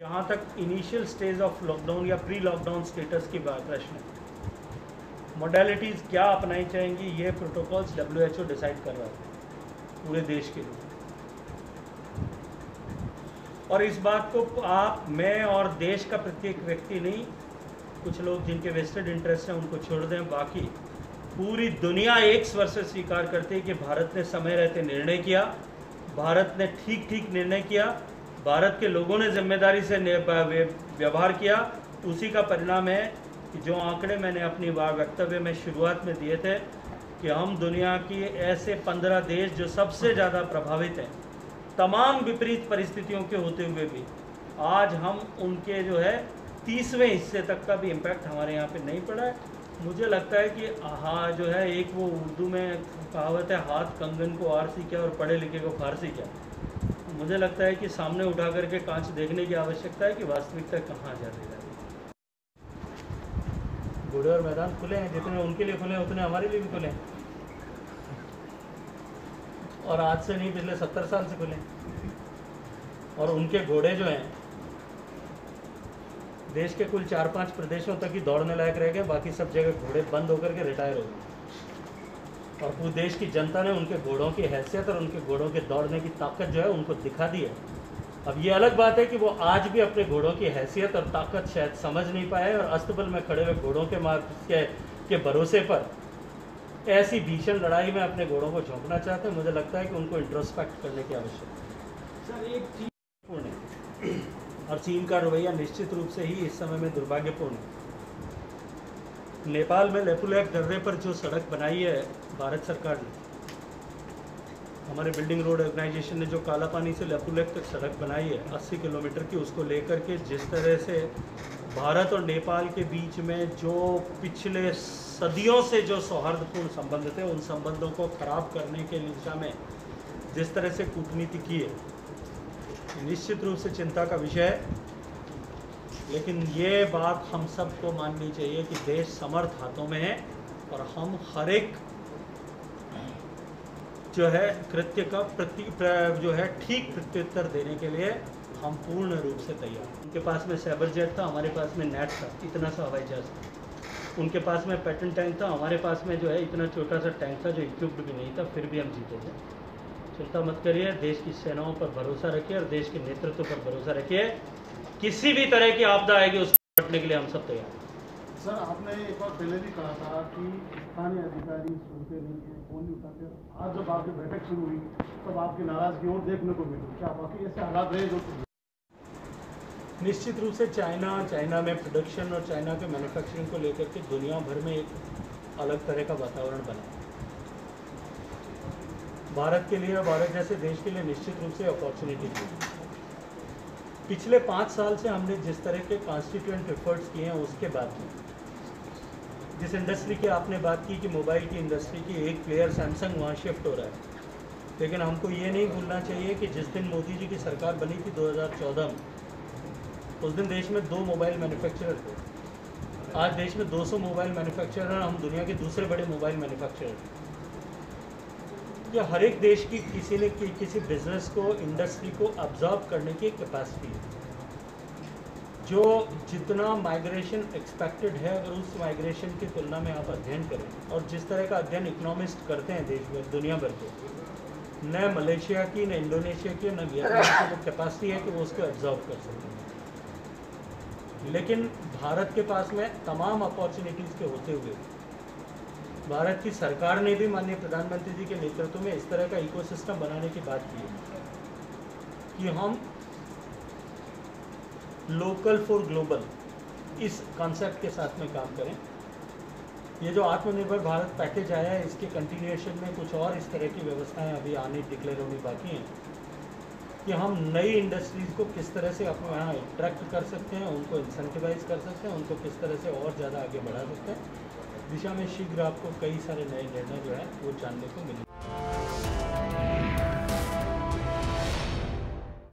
जहाँ तक initial stage of lockdown या प्री लॉकडाउन स्टेटस की बात प्रश्न है, मोडेलिटीज़ क्या अपनाई जाएंगी, ये प्रोटोकॉल्स WHO डिसाइड कर रहा है पूरे देश के लिए। और इस बात को आप, मैं और देश का प्रत्येक व्यक्ति नहीं, कुछ लोग जिनके वेस्टेड इंटरेस्ट हैं उनको छोड़ दें, बाकी पूरी दुनिया एक स्वर से स्वीकार करती है कि भारत ने समय रहते निर्णय किया, भारत ने ठीक निर्णय किया, भारत के लोगों ने जिम्मेदारी से व्यवहार किया। उसी का परिणाम है कि जो आंकड़े मैंने अपनी वक्तव्य में शुरुआत में दिए थे कि हम दुनिया की ऐसे 15 देश जो सबसे ज़्यादा प्रभावित हैं तमाम विपरीत परिस्थितियों के होते हुए भी, आज हम उनके जो है 30वें हिस्से तक का भी इम्पैक्ट हमारे यहाँ पे नहीं पड़ा है। मुझे लगता है कि हाँ, जो है एक वो उर्दू में कहावत है, हाथ कंगन को आरसी क्या और पढ़े लिखे को फारसी क्या। मुझे लगता है कि सामने उठा करके कांच देखने की आवश्यकता है कि वास्तविकता कहाँ जा रही है। घोड़े और मैदान खुले हैं, जितने उनके लिए खुले हैं उतने हमारे लिए भी खुले हैं, और आज से नहीं, पिछले 70 साल से खुले हैं। और उनके घोड़े जो हैं देश के कुल 4-5 प्रदेशों तक ही दौड़ने लायक रह गए, बाकी सब जगह घोड़े बंद होकर के रिटायर हो गए। और पूरे देश की जनता ने उनके घोड़ों की हैसियत और उनके घोड़ों के दौड़ने की ताकत जो है उनको दिखा दी है। अब ये अलग बात है कि वो आज भी अपने घोड़ों की हैसियत और ताकत शायद समझ नहीं पाए, और अस्तबल में खड़े हुए घोड़ों के भरोसे पर ऐसी भीषण लड़ाई में अपने घोड़ों को झोंकना चाहते हैं। मुझे लगता है कि उनको इंट्रोस्पेक्ट करने की आवश्यकता है। सर, एक चीज पूर्ण है और चीन का रवैया निश्चित रूप से ही इस समय में दुर्भाग्यपूर्ण है। नेपाल में लेपुलेख दर्रे पर जो सड़क बनाई है भारत सरकार ने, हमारे बिल्डिंग रोड ऑर्गेनाइजेशन ने जो काला पानी से लेपुलेख तक सड़क बनाई है 80 किलोमीटर की, उसको लेकर के जिस तरह से भारत और नेपाल के बीच में जो पिछले सदियों से जो सौहार्दपूर्ण संबंध थे, उन संबंधों को खराब करने के दिशा में जिस तरह से कूटनीति की है, निश्चित रूप से चिंता का विषय है। लेकिन ये बात हम सबको माननी चाहिए कि देश समर्थ हाथों में है और हम हर एक जो है कृत्य का जो है ठीक प्रत्युत्तर देने के लिए हम पूर्ण रूप से तैयार। उनके पास में साइबर जेट था, हमारे पास में नेट था, इतना सा हवाई जहाज था। उनके पास में पैटर्न टैंक था, हमारे पास में जो है इतना छोटा सा टैंक था जो इक्विप्ड भी नहीं था, फिर भी हम जीते थे। चिंता मत करिए, देश की सेनाओं पर भरोसा रखिए और देश के नेतृत्व पर भरोसा रखिए। किसी भी तरह की आपदा आएगी उसको निपटने के लिए हम सब तैयार हैं। सर, आपने एक बार पहले भी कहा था कि स्थानीय अधिकारी सुनते नहीं हैं, फोन नहीं उठाते। आज जब आपकी बैठक शुरू हुई तब आपकी नाराजगी और देखने को मिली, क्या बाकी ऐसे हालात रहे जो? निश्चित रूप से चाइना में प्रोडक्शन और चाइना के मैन्युफैक्चरिंग को लेकर के दुनिया भर में एक अलग तरह का वातावरण बना। भारत के लिए, भारत जैसे देश के लिए निश्चित रूप से अपॉर्चुनिटी थी। पिछले 5 साल से हमने जिस तरह के कॉन्स्टिट्यूएंट एफर्ट्स किए हैं, उसके बाद में जिस इंडस्ट्री की आपने बात की कि मोबाइल की इंडस्ट्री की एक प्लेयर सैमसंग वहाँ शिफ्ट हो रहा है, लेकिन हमको ये नहीं भूलना चाहिए कि जिस दिन मोदी जी की सरकार बनी थी 2014 में, उस दिन देश में 2 मोबाइल मैन्युफैक्चरर थे। आज देश में 200 मोबाइल मैन्युफैक्चरर हैं, हम दुनिया के दूसरे बड़े मोबाइल मैन्युफैक्चरर हैं। या हर एक देश की किसी बिजनेस को, इंडस्ट्री को अब्जॉर्ब करने की कैपेसिटी है। जो जितना माइग्रेशन एक्सपेक्टेड है, अगर उस माइग्रेशन की तुलना में आप अध्ययन करें, और जिस तरह का अध्ययन इकोनॉमिस्ट करते हैं देश में, दुनिया भर के, न मलेशिया की, न इंडोनेशिया की, न वियतनाम की वो कैपेसिटी है कि वो उसको एब्जॉर्ब कर सकते हैं। लेकिन भारत के पास में तमाम अपॉर्चुनिटीज़ के होते हुए भारत की सरकार ने भी माननीय प्रधानमंत्री जी के नेतृत्व में इस तरह का इकोसिस्टम बनाने की बात की है कि हम लोकल फॉर ग्लोबल इस कॉन्सेप्ट के साथ में काम करें। ये जो आत्मनिर्भर भारत पैकेज आया है, इसके कंटिन्यूएशन में कुछ और इस तरह की व्यवस्थाएं अभी आने, डिक्लेयर होनी बाकी हैं कि हम नई इंडस्ट्रीज़ को किस तरह से अपने यहाँ अट्रैक्ट कर सकते हैं, उनको इंसेंटिवाइज कर सकते हैं, उनको किस तरह से और ज़्यादा आगे बढ़ा सकते हैं। दिशा में शीघ्र आपको कई सारे नए निर्णय जो है वो जानने को मिलेंगे।